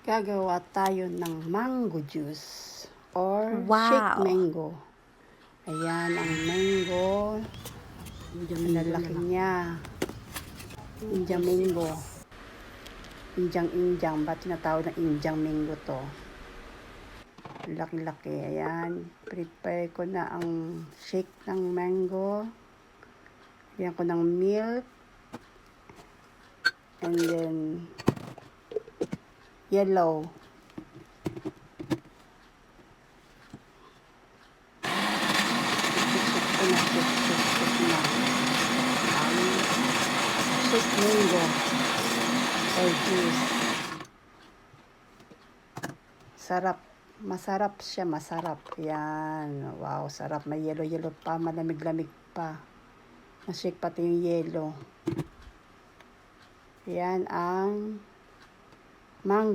Gagawa tayo ng mango juice or Wow! shake mango. Ayan ang mango. Malalaki niya. Indiang mango. Indiang. Ba't tinatawag ng Indiang mango to? Laki-laki. Ayan. Prepare ko na ang shake ng mango. Ayan ko ng milk. And then yellow. Shake mango or juice. Sarap. Masarap siya, masarap. Yan. Wow, sarap. May yellow pa. Malamig-lamig pa. Nashake pati yung yellow. Yan ang mango.